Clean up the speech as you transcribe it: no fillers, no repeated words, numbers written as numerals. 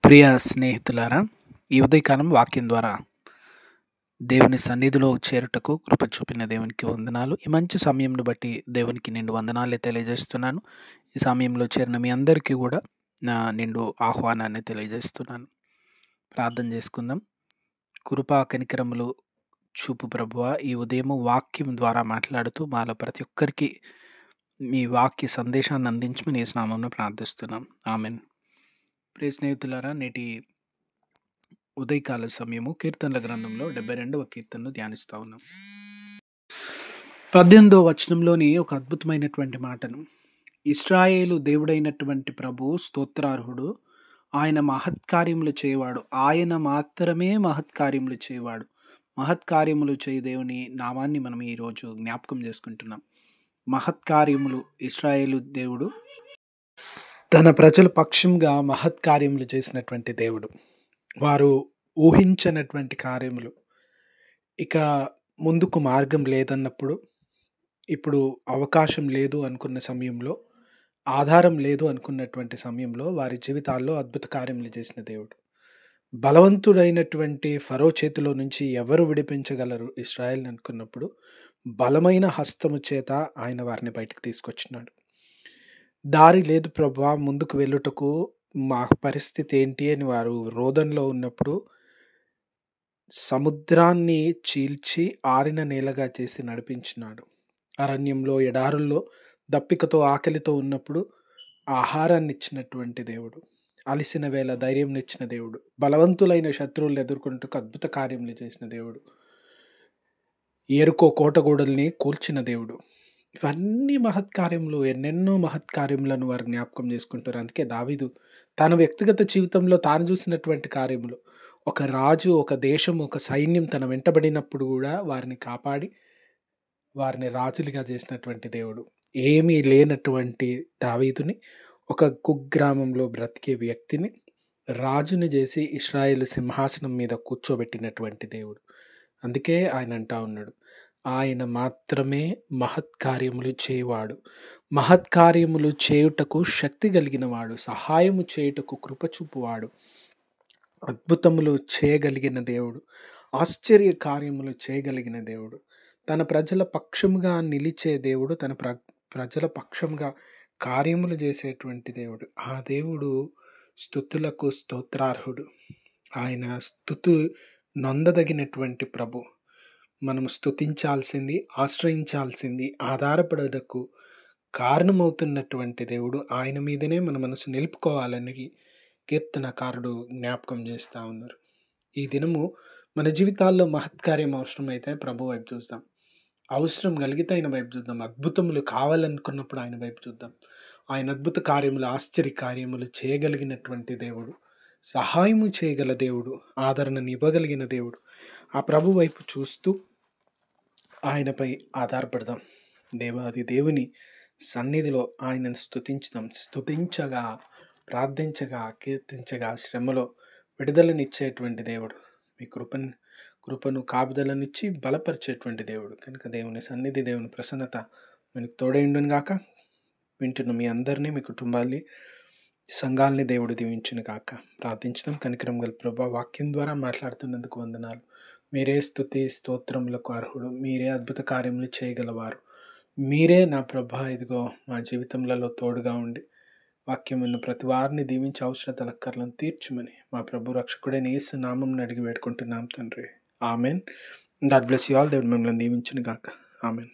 ప్రియ స్నేహితులారా, ఈ ఉదయకాలం వాక్యం ద్వారా దేవుని సన్నిధిలో చేరుటకు కృప చూపిన దేవునికి వందనాలు. ఈ మంచి సమయంను బట్టి దేవునికి నిండు వందనాలే తెలియజేస్తున్నాను. ఈ సమయంలో చేరిన మీ అందరికీ కూడా నా నిండు ఆహ్వానాన్ని తెలియజేస్తున్నాను. ప్రార్థన చేసుకుందాం. కృపా కనికరములు చూపు ప్రభువా, ఈ ఉదయం వాక్యం ద్వారా మాట్లాడుతూ మాలో ప్రతి ఒక్కరికి మీ వాక్య సందేశాన్ని అందించమని యేసు నామమున ప్రార్థిస్తున్నాం. ఆమెన్. ప్రియ స్నేహితులారా, నేటి ఉదయకాల సమయము కీర్తనల గ్రంథంలో 72వ కీర్తనను ధ్యానిస్తూ ఉన్నాం. 18వ వచనంలోని ఒక అద్భుతమైనటువంటి మాటను, ఇశ్రాయేలు దేవుడైనటువంటి ప్రభు స్తోత్రార్హుడు, ఆయన మహత్కార్యములు చేయవాడు, ఆయన మాత్రమే మహత్కార్యములు చేయవాడు. మహత్కార్యములు చేయ దేవుని నామాన్ని మనం ఈరోజు జ్ఞాపకం చేసుకుంటున్నాం. మహత్కార్యములు ఇశ్రాయేలు దేవుడు తన ప్రజల పక్షంగా మహత్కార్యములు చేసినటువంటి దేవుడు. వారు ఊహించనటువంటి కార్యములు, ఇక ముందుకు మార్గం లేదన్నప్పుడు, ఇప్పుడు అవకాశం లేదు అనుకున్న సమయంలో, ఆధారం లేదు అనుకున్నటువంటి సమయంలో వారి జీవితాల్లో అద్భుత కార్యములు చేసిన దేవుడు. బలవంతుడైనటువంటి ఫరో చేతిలో నుంచి ఎవరు విడిపించగలరు ఇశ్రాయేల్ అనుకున్నప్పుడు, బలమైన హస్తము చేత ఆయన వారిని బయటకు తీసుకొచ్చినాడు. దారి లేదు ప్రభువా, ముందుకు వెళ్ళుటకు మా పరిస్థితి ఏంటి అని వారు రోదనలో ఉన్నప్పుడు సముద్రాన్ని చీల్చి ఆరిన నేలగా చేసి నడిపించినాడు. అరణ్యంలో, ఎడారుల్లో దప్పికతో ఆకలితో ఉన్నప్పుడు ఆహారాన్ని ఇచ్చినటువంటి దేవుడు. అలిసిన వేళ ధైర్యంనిచ్చిన దేవుడు. బలవంతులైన శత్రువులను ఎదుర్కొంటూ అద్భుత కార్యములు చేసిన దేవుడు. ఎరుకో కోటగోడల్ని కూల్చిన దేవుడు. ఇవన్నీ మహత్కార్యములు, ఎన్నెన్నో మహత్కార్యములను వారు జ్ఞాపకం చేసుకుంటారు. అందుకే దావీదు తన వ్యక్తిగత జీవితంలో తాను చూసినటువంటి కార్యములు, ఒక రాజు, ఒక దేశం, ఒక సైన్యం తన వెంటబడినప్పుడు కూడా వారిని కాపాడి వారిని రాజులుగా చేసినటువంటి దేవుడు. ఏమీ లేనటువంటి దావీదుని, ఒక కుగ్రామంలో బ్రతికే వ్యక్తిని రాజుని చేసి ఇశ్రాయేలు సింహాసనం మీద కూర్చోబెట్టినటువంటి దేవుడు. అందుకే ఆయన అంటా ఉన్నాడు, ఆయన మాత్రమే మహత్కార్యములు చేయవాడు, మహత్కార్యములు చేయుటకు శక్తి కలిగిన వాడు, సహాయము చేయుటకు కృపచూపువాడు, అద్భుతములు చేయగలిగిన దేవుడు, ఆశ్చర్య కార్యములు చేయగలిగిన దేవుడు, తన ప్రజల పక్షముగా నిలిచే దేవుడు, తన ప్రజల పక్షంగా కార్యములు చేసేటువంటి దేవుడు. ఆ దేవుడు స్తుతులకు స్తోత్రార్హుడు. ఆయన స్తుతు నొందదగినటువంటి ప్రభు. మనం స్తుతించాల్సింది, ఆశ్రయించాల్సింది, ఆధారపడటకు కారణమవుతున్నటువంటి దేవుడు. ఆయన మీదనే మన మనసు నిలుపుకోవాలని కీర్తనకారుడు జ్ఞాపకం చేస్తూ ఉన్నారు. ఈ దినము మన జీవితాల్లో మహత్కార్యం అవసరమైతే ప్రభు వైపు చూద్దాం. అవసరం కలిగితే ఆయన వైపు చూద్దాం. అద్భుతములు కావాలనుకున్నప్పుడు ఆయన వైపు చూద్దాం. ఆయన అద్భుత కార్యములు, ఆశ్చర్య కార్యములు చేయగలిగినటువంటి దేవుడు, సహాయము చేయగల దేవుడు, ఆదరణను ఇవ్వగలిగిన దేవుడు. ఆ ప్రభు వైపు చూస్తూ ఆయనపై ఆధారపడదాం. దేవాది దేవుని సన్నిధిలో ఆయనను స్తుతించుదాం. స్తుతించగా, ప్రార్థించగా, కీర్తించగా శ్రమలో విడుదలనిచ్చేటువంటి దేవుడు. మీ కృపను కాపుదలనిచ్చి బలపరిచేటువంటి దేవుడు. కనుక దేవుని సన్నిధి, దేవుని ప్రసన్నత మనకు తోడైండును గాక. వింటున్న మీ అందరినీ, మీ కుటుంబాల్ని, సంఘాలని దేవుడు దీవించును గాక. ప్రార్థించుదాం. కనికరం గల ప్రభువా, వాక్యం ద్వారా మాట్లాడుతున్నందుకు వందనాలు. మీరే స్తుతి స్తోత్రములకు అర్హుడు. మీరే అద్భుత కార్యములు చేయగలవారు. మీరే నా ప్రభా, ఇదిగో మా జీవితంలో తోడుగా ఉండి వాక్యం విన్న ప్రతి వారిని దీవించి అవసరతల అక్కర్లను తీర్చుమని మా ప్రభు రక్షకుడైన యేసు నామమున అడిగి వేడుకుంటున్నాం తండ్రి. Amen. God bless you all. దేవుడు మిమ్మల్ని దీవించును గాక. ఆమెన్.